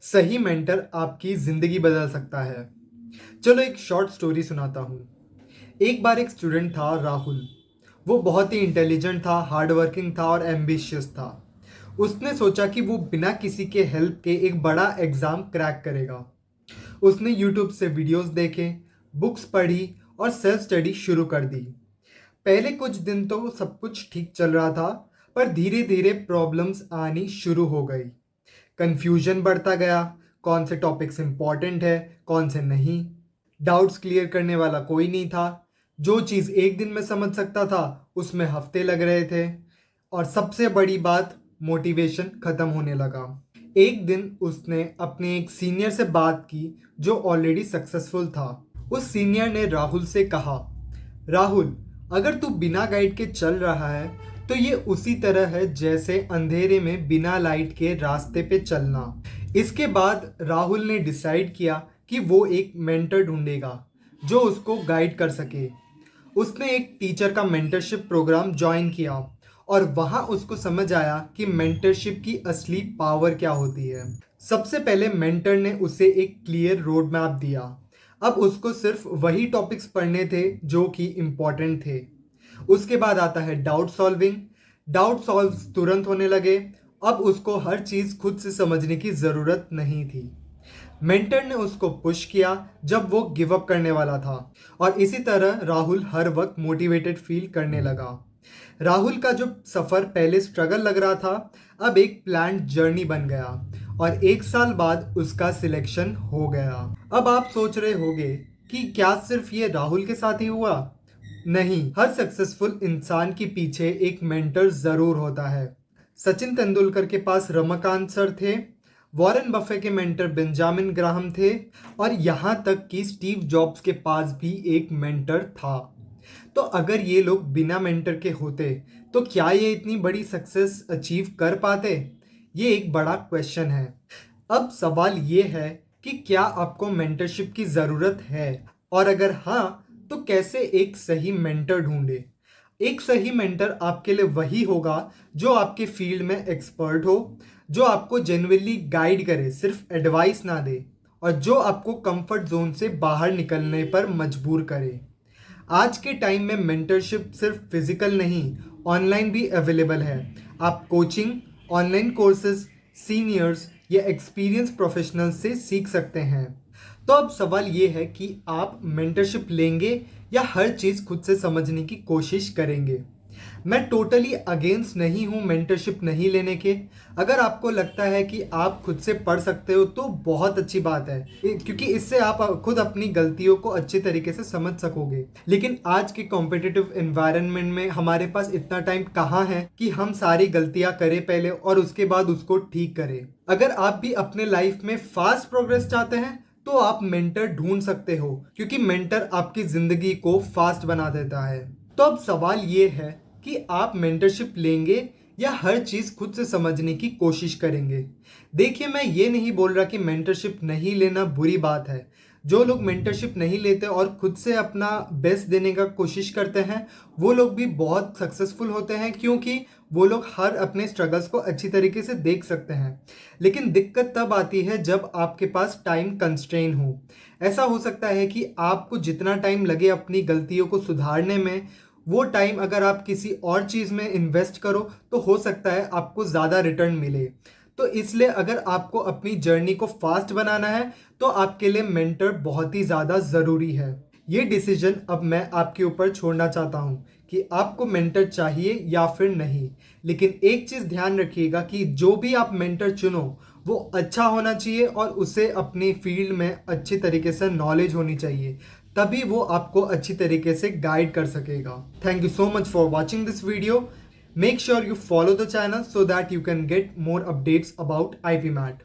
सही मेंटर आपकी जिंदगी बदल सकता है। चलो एक शॉर्ट स्टोरी सुनाता हूँ। एक बार एक स्टूडेंट था राहुल। वो बहुत ही इंटेलिजेंट था, हार्ड वर्किंग था और एम्बिशियस था। उसने सोचा कि वो बिना किसी के हेल्प के एक बड़ा एग्जाम क्रैक करेगा। उसने यूट्यूब से वीडियोस देखे, बुक्स पढ़ी और सेल्फ स्टडी शुरू कर दी। पहले कुछ दिन तो सब कुछ ठीक चल रहा था, पर धीरे धीरे प्रॉब्लम्स आनी शुरू हो गई। कंफ्यूजन बढ़ता गया। कौन से टॉपिक्स इंपॉर्टेंट है, कौन से नहीं। डाउट्स क्लियर करने वाला कोई नहीं था। जो चीज़ एक दिन में समझ सकता था, उसमें हफ्ते लग रहे थे। और सबसे बड़ी बात, मोटिवेशन खत्म होने लगा। एक दिन उसने अपने एक सीनियर से बात की जो ऑलरेडी सक्सेसफुल था। उस सीनियर ने राहुल से कहा, राहुल, अगर तू बिना गाइड के चल रहा है तो ये उसी तरह है जैसे अंधेरे में बिना लाइट के रास्ते पे चलना। इसके बाद राहुल ने डिसाइड किया कि वो एक मेंटर ढूंढेगा जो उसको गाइड कर सके। उसने एक टीचर का मेंटरशिप प्रोग्राम ज्वाइन किया और वहां उसको समझ आया कि मेंटरशिप की असली पावर क्या होती है। सबसे पहले मेंटर ने उसे एक क्लियर रोड मैप दिया। अब उसको सिर्फ वही टॉपिक्स पढ़ने थे जो कि इम्पोर्टेंट थे। उसके बाद आता है डाउट सॉल्विंग। डाउट सॉल्व तुरंत होने लगे। अब उसको हर चीज खुद से समझने की जरूरत नहीं थी। मेंटर ने उसको पुश किया जब वो गिव अप करने वाला था। और इसी तरह राहुल हर वक्त मोटिवेटेड फील करने लगा। राहुल का जो सफर पहले स्ट्रगल लग रहा था, अब एक प्लान्ड जर्नी बन गया। और एक साल बाद उसका सिलेक्शन हो गया। अब आप सोच रहे होंगे कि क्या सिर्फ ये राहुल के साथ ही हुआ? नहीं, हर सक्सेसफुल इंसान के पीछे एक मेंटर जरूर होता है। सचिन तेंदुलकर के पास रमाकांत सर थे। वॉरेन बफे के मेंटर बेंजामिन ग्राहम थे। और यहाँ तक कि स्टीव जॉब्स के पास भी एक मेंटर था। तो अगर ये लोग बिना मेंटर के होते तो क्या ये इतनी बड़ी सक्सेस अचीव कर पाते? ये एक बड़ा क्वेश्चन है। अब सवाल ये है कि क्या आपको मेंटरशिप की ज़रूरत है, और अगर हाँ तो कैसे एक सही मेंटर ढूंढे। एक सही मेंटर आपके लिए वही होगा जो आपके फील्ड में एक्सपर्ट हो, जो आपको जेन्युइनली गाइड करे, सिर्फ एडवाइस ना दे, और जो आपको कंफर्ट जोन से बाहर निकलने पर मजबूर करे। आज के टाइम में मेंटरशिप सिर्फ फिजिकल नहीं, ऑनलाइन भी अवेलेबल है। आप कोचिंग, ऑनलाइन कोर्सेज, सीनियर्स या एक्सपीरियंस प्रोफेशनल से सीख सकते हैं। तो अब सवाल ये है कि आप मेंटरशिप लेंगे या हर चीज़ खुद से समझने की कोशिश करेंगे। मैं टोटली अगेंस्ट नहीं हूँ मेंटरशिप नहीं लेने के। अगर आपको लगता है कि आप खुद से पढ़ सकते हो तो बहुत अच्छी बात है, क्योंकि इससे आप खुद अपनी गलतियों को अच्छे तरीके से समझ सकोगे। लेकिन आज के कॉम्पिटिटिव एनवायरनमेंट में हमारे पास इतना टाइम कहाँ है कि हम सारी गलतियां करें पहले और उसके बाद उसको ठीक करें। अगर आप भी अपने लाइफ में फास्ट प्रोग्रेस चाहते हैं तो आप मेंटर ढूंढ सकते हो, क्योंकि मेंटर आपकी जिंदगी को फास्ट बना देता है। तो अब सवाल ये है कि आप मेंटरशिप लेंगे या हर चीज़ खुद से समझने की कोशिश करेंगे। देखिए, मैं ये नहीं बोल रहा कि मेंटरशिप नहीं लेना बुरी बात है। जो लोग मेंटरशिप नहीं लेते और खुद से अपना बेस्ट देने का कोशिश करते हैं, वो लोग भी बहुत सक्सेसफुल होते हैं, क्योंकि वो लोग हर अपने स्ट्रगल्स को अच्छी तरीके से देख सकते हैं। लेकिन दिक्कत तब आती है जब आपके पास टाइम कंस्ट्रेन हो। ऐसा हो सकता है कि आपको जितना टाइम लगे अपनी गलतियों को सुधारने में, वो टाइम अगर आप किसी और चीज़ में इन्वेस्ट करो तो हो सकता है आपको ज़्यादा रिटर्न मिले। तो इसलिए अगर आपको अपनी जर्नी को फास्ट बनाना है तो आपके लिए मेंटर बहुत ही ज़्यादा ज़रूरी है। ये डिसीजन अब मैं आपके ऊपर छोड़ना चाहता हूँ कि आपको मेंटर चाहिए या फिर नहीं। लेकिन एक चीज़ ध्यान रखिएगा कि जो भी आप मेंटर चुनो वो अच्छा होना चाहिए और उसे अपनी फील्ड में अच्छी तरीके से नॉलेज होनी चाहिए। तभी वो आपको अच्छी तरीके से गाइड कर सकेगा। Thank you so much for watching this video. Make sure you follow the channel so that you can get more updates about IPMAT.